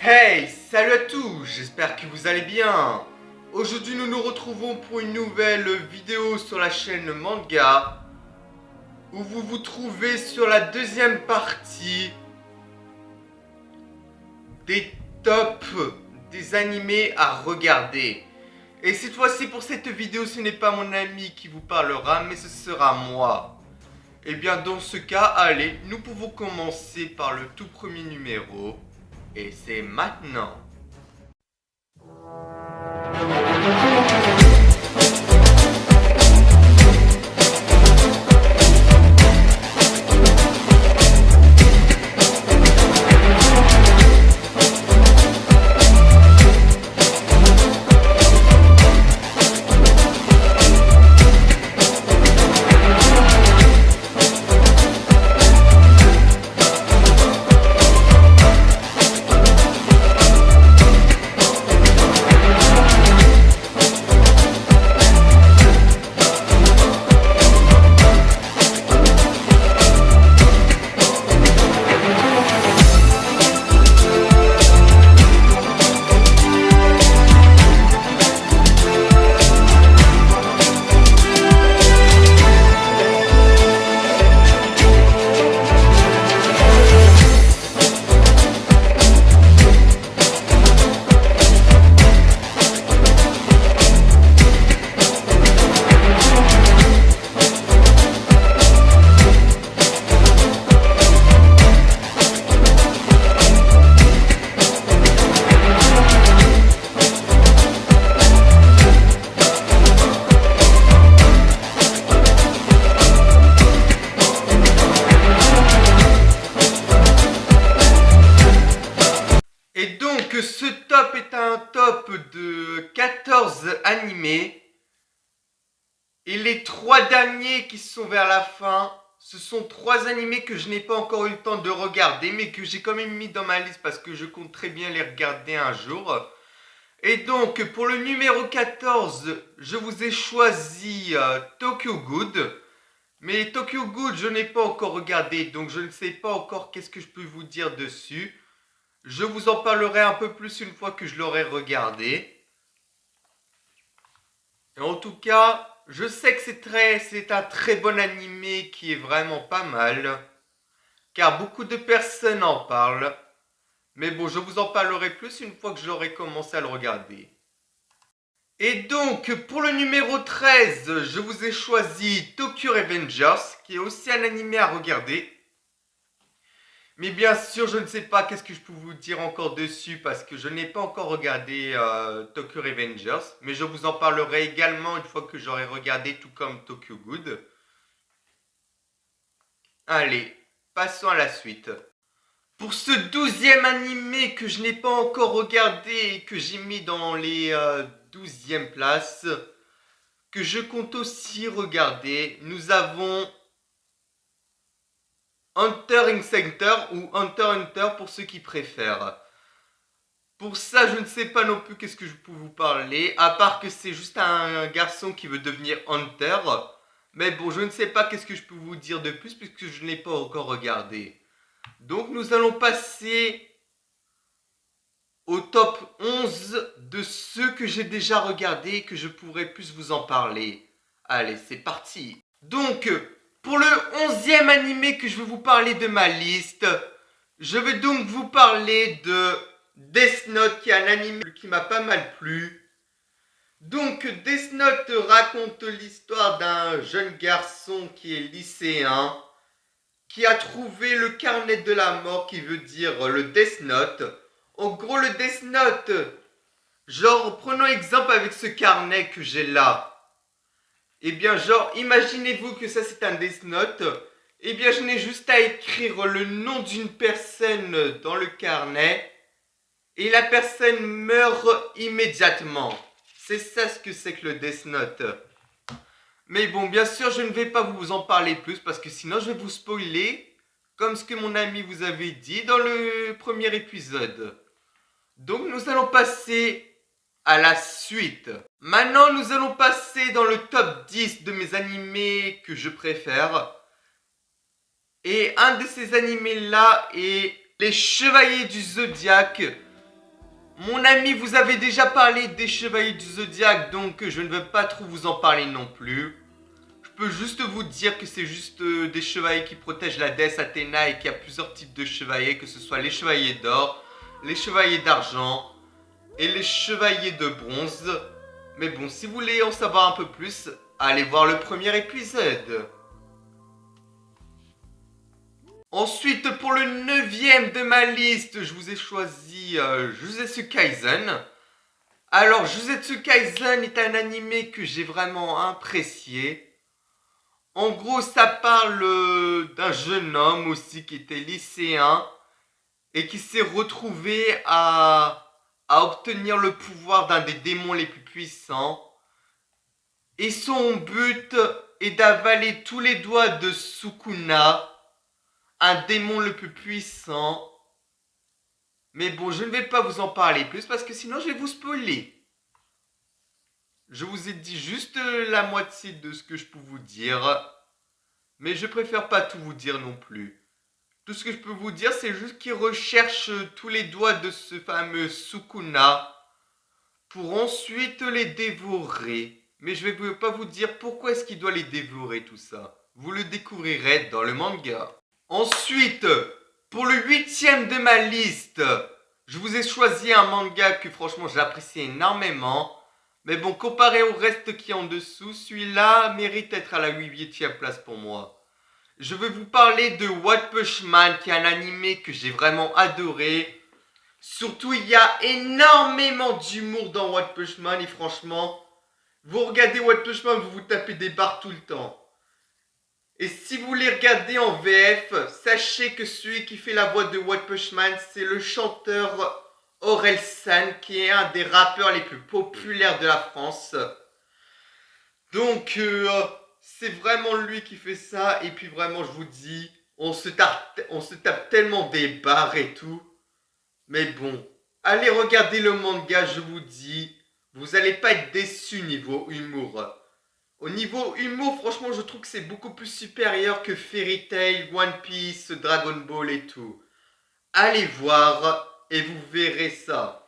Hey, salut à tous, j'espère que vous allez bien. Aujourd'hui nous nous retrouvons pour une nouvelle vidéo sur la chaîne Manga, où vous vous trouvez sur la deuxième partie des tops des animés à regarder. Et cette fois-ci pour cette vidéo ce n'est pas mon ami qui vous parlera, mais ce sera moi. Et bien dans ce cas, allez, nous pouvons commencer par le tout premier numéro. Et c'est maintenant. Et donc ce top est un top de 14 animés. Et les 3 derniers qui sont vers la fin, ce sont 3 animés que je n'ai pas encore eu le temps de regarder, mais que j'ai quand même mis dans ma liste parce que je compte très bien les regarder un jour. Et donc pour le numéro 14, je vous ai choisi Tokyo Ghoul. Mais Tokyo Ghoul, je n'ai pas encore regardé, donc je ne sais pas encore qu'est-ce que je peux vous dire dessus. Je vous en parlerai un peu plus une fois que je l'aurai regardé. Et en tout cas, je sais que c'est un très bon animé qui est vraiment pas mal. Car beaucoup de personnes en parlent. Mais bon, je vous en parlerai plus une fois que j'aurai commencé à le regarder. Et donc, pour le numéro 13, je vous ai choisi Tokyo Revengers, qui est aussi un animé à regarder. Mais bien sûr, je ne sais pas qu'est-ce que je peux vous dire encore dessus parce que je n'ai pas encore regardé Tokyo Revengers. Mais je vous en parlerai également une fois que j'aurai regardé tout comme Tokyo Ghoul. Allez, passons à la suite. Pour ce 12e animé que je n'ai pas encore regardé et que j'ai mis dans les 12e places, que je compte aussi regarder, nous avons Hunter x Hunter ou Hunter x Hunter pour ceux qui préfèrent. Pour ça, je ne sais pas non plus qu'est-ce que je peux vous parler, à part que c'est juste un garçon qui veut devenir Hunter. Mais bon, je ne sais pas qu'est-ce que je peux vous dire de plus puisque je ne l'ai pas encore regardé. Donc nous allons passer au top 11 de ceux que j'ai déjà regardés et que je pourrais plus vous en parler. Allez, c'est parti. Donc, pour le 11e animé que je vais vous parler de ma liste, je vais donc vous parler de Death Note, qui est un animé qui m'a pas mal plu. Donc, Death Note raconte l'histoire d'un jeune garçon qui est lycéen, qui a trouvé le carnet de la mort, qui veut dire le Death Note. En gros, le Death Note, genre, prenons exemple avec ce carnet que j'ai là. Eh bien, genre, imaginez-vous que ça c'est un Death Note. Eh bien, je n'ai juste à écrire le nom d'une personne dans le carnet. Et la personne meurt immédiatement. C'est ça ce que c'est que le Death Note. Mais bon, bien sûr, je ne vais pas vous en parler plus parce que sinon je vais vous spoiler. Comme ce que mon ami vous avait dit dans le premier épisode. Donc, nous allons passer à la suite. Maintenant, nous allons passer dans le top 10 de mes animés que je préfère. Et un de ces animés-là est Les Chevaliers du Zodiaque, Mon ami, vous avez déjà parlé des Chevaliers du Zodiaque, donc je ne vais pas trop vous en parler non plus. Je peux juste vous dire que c'est juste des chevaliers qui protègent la déesse Athéna et qu'il y a plusieurs types de chevaliers, que ce soit les chevaliers d'or, les chevaliers d'argent et les chevaliers de bronze. Mais bon, si vous voulez en savoir un peu plus, allez voir le premier épisode. Ensuite, pour le 9e de ma liste, je vous ai choisi Jujutsu Kaisen. Alors, Jujutsu Kaisen est un animé que j'ai vraiment apprécié. En gros, ça parle d'un jeune homme aussi qui était lycéen et qui s'est retrouvé à obtenir le pouvoir d'un des démons les plus puissants. Et son but est d'avaler tous les doigts de Sukuna, un démon le plus puissant. Mais bon, je ne vais pas vous en parler plus parce que sinon je vais vous spoiler. Je vous ai dit juste la moitié de ce que je peux vous dire. Mais je préfère pas tout vous dire non plus. Tout ce que je peux vous dire, c'est juste qu'il recherche tous les doigts de ce fameux Sukuna pour ensuite les dévorer. Mais je vais pas vous dire pourquoi est-ce qu'il doit les dévorer tout ça. Vous le découvrirez dans le manga. Ensuite, pour le 8e de ma liste, je vous ai choisi un manga que franchement j'apprécie énormément. Mais bon, comparé au reste qui est en dessous, celui-là mérite d'être à la 8e place pour moi. Je vais vous parler de One Punch Man, qui est un animé que j'ai vraiment adoré. Surtout, il y a énormément d'humour dans One Punch Man et franchement, vous regardez One Punch Man, vous vous tapez des barres tout le temps. Et si vous les regardez en VF, sachez que celui qui fait la voix de One Punch Man, c'est le chanteur Orelsan, qui est un des rappeurs les plus populaires de la France. Donc, c'est vraiment lui qui fait ça. Et puis vraiment, je vous dis, on se tape tellement des barres et tout. Mais bon, allez regarder le manga, je vous dis, vous allez pas être déçus niveau humour. Au niveau humour, franchement, je trouve que c'est beaucoup plus supérieur que Fairy Tail, One Piece, Dragon Ball et tout. Allez voir et vous verrez ça.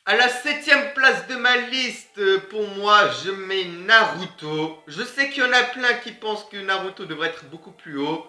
À la 7e place de ma liste, pour moi, je mets Naruto. Je sais qu'il y en a plein qui pensent que Naruto devrait être beaucoup plus haut.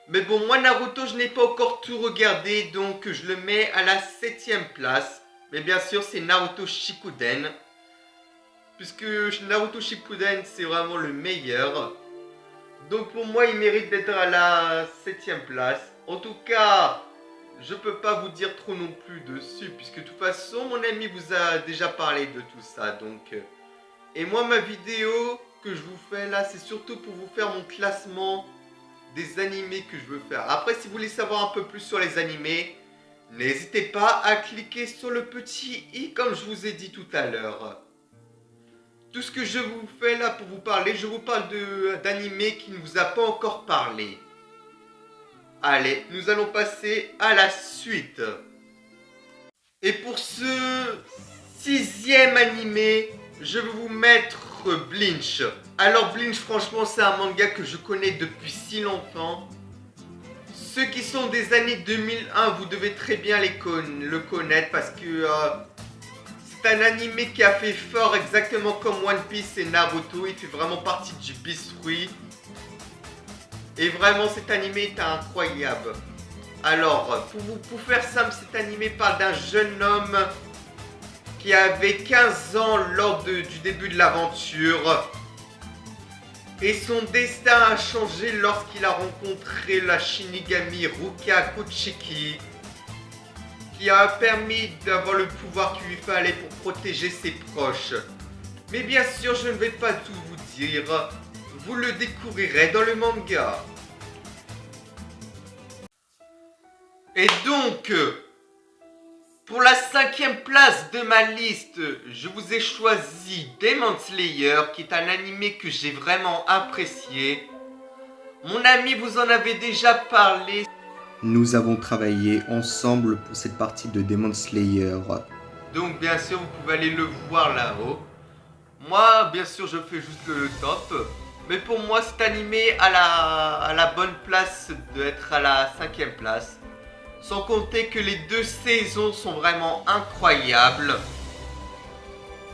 Mais bon, moi, Naruto, je n'ai pas encore tout regardé, donc je le mets à la 7e place. Mais bien sûr, c'est Naruto Shippuden. Puisque Naruto Shippuden, c'est vraiment le meilleur. Donc pour moi, il mérite d'être à la 7e place. En tout cas, je peux pas vous dire trop non plus dessus. Puisque de toute façon, mon ami vous a déjà parlé de tout ça. Donc, et moi, ma vidéo que je vous fais là, c'est surtout pour vous faire mon classement des animés que je veux faire. Après, si vous voulez savoir un peu plus sur les animés, n'hésitez pas à cliquer sur le petit i comme je vous ai dit tout à l'heure. Tout ce que je vous fais là pour vous parler, je vous parle d'animés qui ne vous a pas encore parlé. Allez, nous allons passer à la suite. Et pour ce 6e animé, je vais vous mettre Bleach. Alors Bleach, franchement, c'est un manga que je connais depuis si longtemps. Ceux qui sont des années 2001, vous devez très bien le connaître parce que c'est un animé qui a fait fort exactement comme One Piece et Naruto. Il fait vraiment partie du biscuit. Et vraiment cet animé est incroyable. Alors, pour faire simple, cet animé parle d'un jeune homme qui avait 15 ans lors du début de l'aventure. Et son destin a changé lorsqu'il a rencontré la Shinigami Ruka Kuchiki, qui a permis d'avoir le pouvoir qu'il lui fallait pour protéger ses proches. Mais bien sûr, je ne vais pas tout vous dire. Vous le découvrirez dans le manga. Et donc, pour la 5e place de ma liste, je vous ai choisi Demon Slayer, qui est un animé que j'ai vraiment apprécié. Mon ami vous en avait déjà parlé. Nous avons travaillé ensemble pour cette partie de Demon Slayer. Donc bien sûr, vous pouvez aller le voir là-haut. Moi, bien sûr, je fais juste le top. Mais pour moi, cet animé a la bonne place d'être à la 5e place. Sans compter que les 2 saisons sont vraiment incroyables.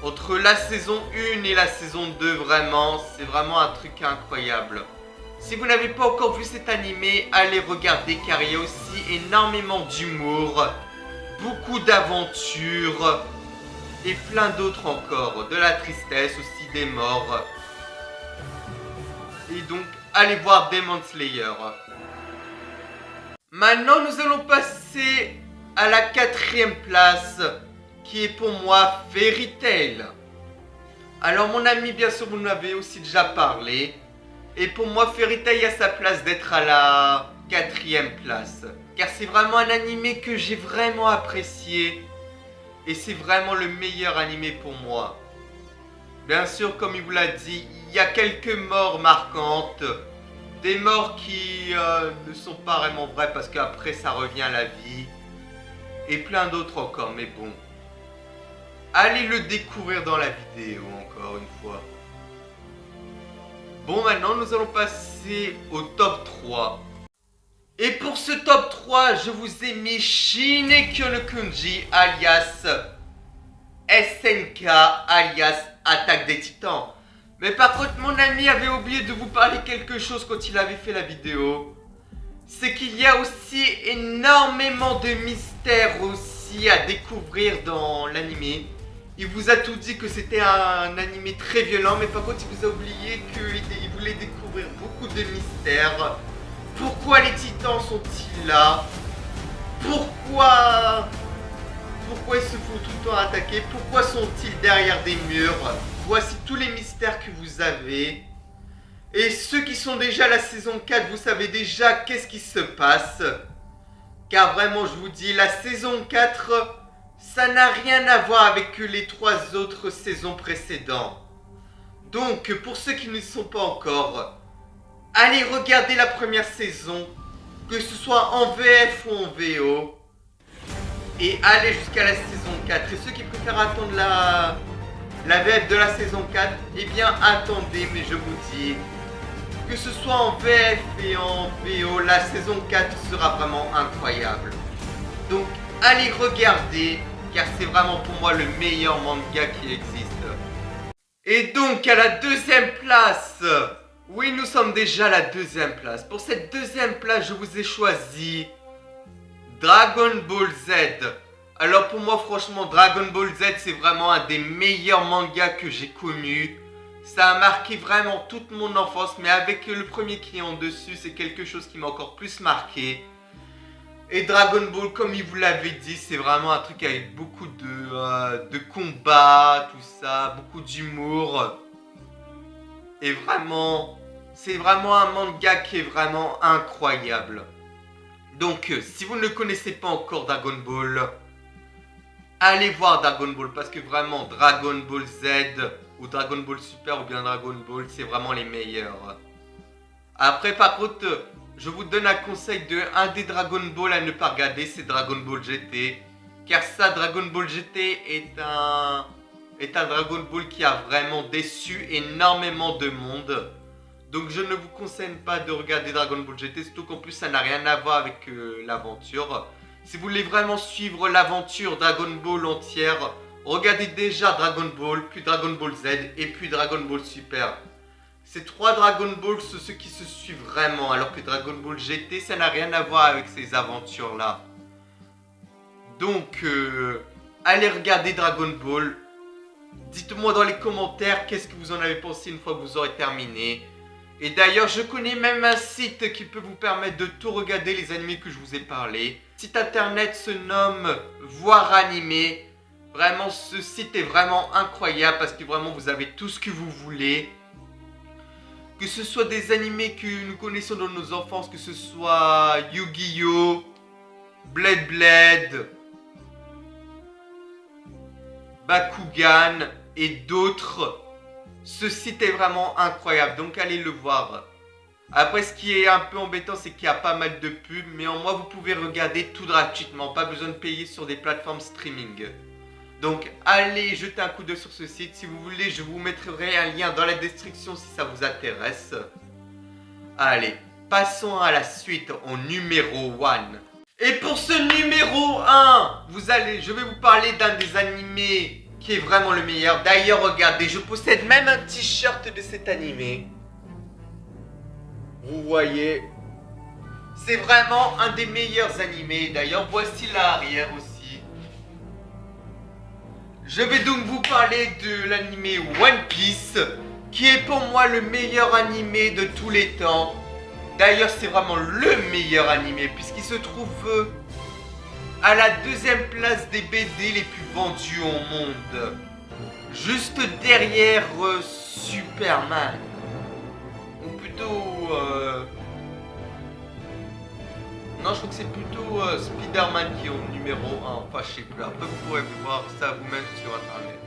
Entre la saison 1 et la saison 2, vraiment, c'est vraiment un truc incroyable. Si vous n'avez pas encore vu cet animé, allez regarder car il y a aussi énormément d'humour, beaucoup d'aventures et plein d'autres encore. De la tristesse, aussi des morts. Et donc, allez voir Demon Slayer. Maintenant, nous allons passer à la 4e place, qui est pour moi Fairy Tail. Alors mon ami, bien sûr, vous en avez aussi déjà parlé. Et pour moi, Fairy Tail a sa place d'être à la 4e place. Car c'est vraiment un animé que j'ai vraiment apprécié. Et c'est vraiment le meilleur animé pour moi. Bien sûr, comme il vous l'a dit, il y a quelques morts marquantes. Des morts qui ne sont pas vraiment vraies parce qu'après ça revient à la vie. Et plein d'autres encore, mais bon. Allez le découvrir dans la vidéo encore une fois. Bon, maintenant nous allons passer au top 3. Et pour ce top 3, je vous ai mis Shinekyo no Kunji alias SNK alias Attaque des Titans. Mais par contre, mon ami avait oublié de vous parler quelque chose quand il avait fait la vidéo. C'est qu'il y a aussi énormément de mystères aussi à découvrir dans l'animé. Il vous a tout dit que c'était un animé très violent, mais par contre il vous a oublié qu'il voulait découvrir beaucoup de mystères. Pourquoi les titans sont-ils là? Pourquoi ils se font tout le temps attaquer? Pourquoi sont-ils derrière des murs? Voici tous les mystères que vous avez. Et ceux qui sont déjà à la saison 4, vous savez déjà qu'est-ce qui se passe. Car vraiment, je vous dis, la saison 4, ça n'a rien à voir avec les 3 autres saisons précédentes. Donc, pour ceux qui ne sont pas encore, allez regarder la première saison, que ce soit en VF ou en VO. Et allez jusqu'à la saison 4. Et ceux qui préfèrent attendre la VF de la saison 4, eh bien attendez, mais je vous dis, que ce soit en VF et en VO, la saison 4 sera vraiment incroyable. Donc allez regarder, car c'est vraiment pour moi le meilleur manga qui existe. Et donc à la 2e place, oui nous sommes déjà à la 2e place. Pour cette 2e place, je vous ai choisi Dragon Ball Z. Alors pour moi franchement Dragon Ball Z c'est vraiment un des meilleurs mangas que j'ai connu. Ça a marqué vraiment toute mon enfance, mais avec le premier qui est en dessus c'est quelque chose qui m'a encore plus marqué. Et Dragon Ball, comme il vous l'avait dit, c'est vraiment un truc avec beaucoup de combats, tout ça, beaucoup d'humour. Et vraiment, c'est vraiment un manga qui est vraiment incroyable. Donc si vous ne connaissez pas encore Dragon Ball, allez voir Dragon Ball parce que vraiment Dragon Ball Z ou Dragon Ball Super ou bien Dragon Ball c'est vraiment les meilleurs. Après par contre je vous donne un conseil de un des Dragon Ball à ne pas regarder, c'est Dragon Ball GT. Car ça, Dragon Ball GT est un Dragon Ball qui a vraiment déçu énormément de monde. Donc je ne vous conseille pas de regarder Dragon Ball GT, surtout qu'en plus ça n'a rien à voir avec l'aventure. Si vous voulez vraiment suivre l'aventure Dragon Ball entière, regardez déjà Dragon Ball, puis Dragon Ball Z et puis Dragon Ball Super. Ces 3 Dragon Ball sont ceux qui se suivent vraiment, alors que Dragon Ball GT ça n'a rien à voir avec ces aventures là. Donc allez regarder Dragon Ball. Dites-moi dans les commentaires qu'est-ce que vous en avez pensé une fois que vous aurez terminé. Et d'ailleurs, je connais même un site qui peut vous permettre de tout regarder les animés que je vous ai parlé. Le site internet se nomme Voir Animé. Vraiment, ce site est vraiment incroyable parce que vraiment, vous avez tout ce que vous voulez. Que ce soit des animés que nous connaissons dans nos enfances, que ce soit Yu-Gi-Oh!, Blade Blade, Bakugan et d'autres. Ce site est vraiment incroyable, donc allez le voir. Après, ce qui est un peu embêtant, c'est qu'il y a pas mal de pubs, mais en moi, vous pouvez regarder tout gratuitement, pas besoin de payer sur des plateformes streaming. Donc, allez jeter un coup d'œil sur ce site. Si vous voulez, je vous mettrai un lien dans la description si ça vous intéresse. Allez, passons à la suite, en numéro 1. Et pour ce numéro 1, je vais vous parler d'un des animés qui est vraiment le meilleur. D'ailleurs, regardez, je possède même un t-shirt de cet animé. Vous voyez, c'est vraiment un des meilleurs animés. D'ailleurs, voici l'arrière aussi. Je vais donc vous parler de l'animé One Piece, qui est pour moi le meilleur animé de tous les temps. D'ailleurs, c'est vraiment le meilleur animé, puisqu'il se trouve à la 2e place des BD les plus vendus au monde. Juste derrière Superman. Ou plutôt... Non, je crois que c'est plutôt Spider-Man qui est au numéro 1. Enfin, je sais plus. Après, vous pourrez voir ça vous-même sur Internet.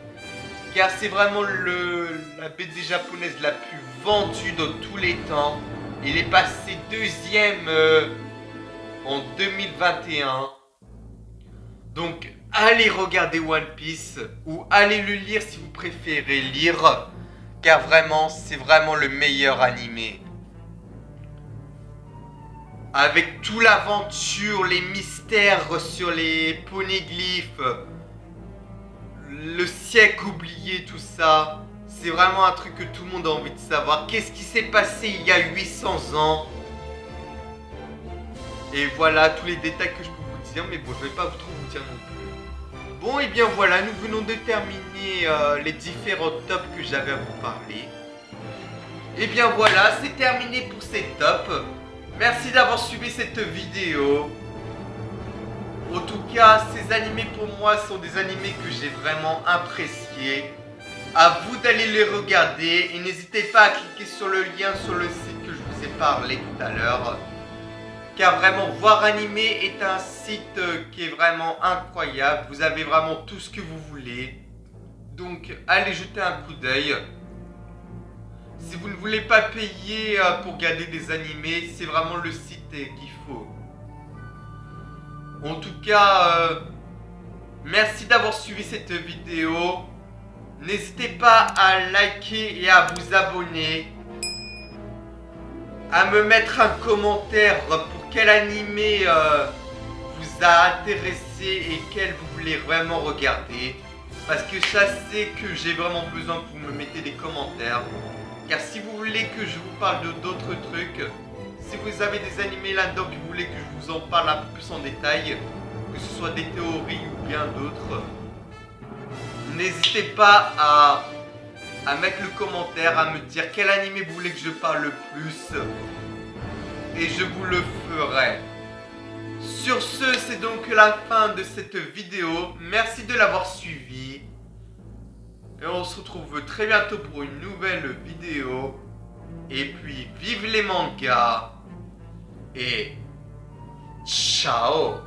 Car c'est vraiment la BD japonaise la plus vendue de tous les temps. Il est passé 2e en 2021. Donc, allez regarder One Piece. Ou allez le lire si vous préférez lire. Car vraiment, c'est vraiment le meilleur animé. Avec toute l'aventure, les mystères sur les poneglyphes, le siècle oublié, tout ça. C'est vraiment un truc que tout le monde a envie de savoir. Qu'est-ce qui s'est passé il y a 800 ans? Et voilà tous les détails que je peux vous dire. Mais bon, je vais pas trop vous dire non plus. Bon, et bien voilà, nous venons de terminer les différents tops que j'avais à vous parler. Et bien voilà, c'est terminé pour ces tops. Merci d'avoir suivi cette vidéo. En tout cas, ces animés pour moi sont des animés que j'ai vraiment appréciés. À vous d'aller les regarder et n'hésitez pas à cliquer sur le lien sur le site que je vous ai parlé tout à l'heure. Car vraiment, Voir Animé est un site qui est vraiment incroyable. Vous avez vraiment tout ce que vous voulez. Donc, allez jeter un coup d'œil. Si vous ne voulez pas payer pour regarder des animés, c'est vraiment le site qu'il faut. En tout cas, merci d'avoir suivi cette vidéo. N'hésitez pas à liker et à vous abonner. À me mettre un commentaire pour quel animé vous a intéressé et quel vous voulez vraiment regarder. Parce que ça, c'est que j'ai vraiment besoin que vous me mettez des commentaires. Car si vous voulez que je vous parle de d'autres trucs, si vous avez des animés là-dedans que vous voulez que je vous en parle un peu plus en détail, que ce soit des théories ou bien d'autres, n'hésitez pas à mettre le commentaire, à me dire quel animé vous voulez que je parle le plus. Et je vous le ferai. Sur ce, c'est donc la fin de cette vidéo. Merci de l'avoir suivi. Et on se retrouve très bientôt pour une nouvelle vidéo. Et puis, vive les mangas. Et ciao.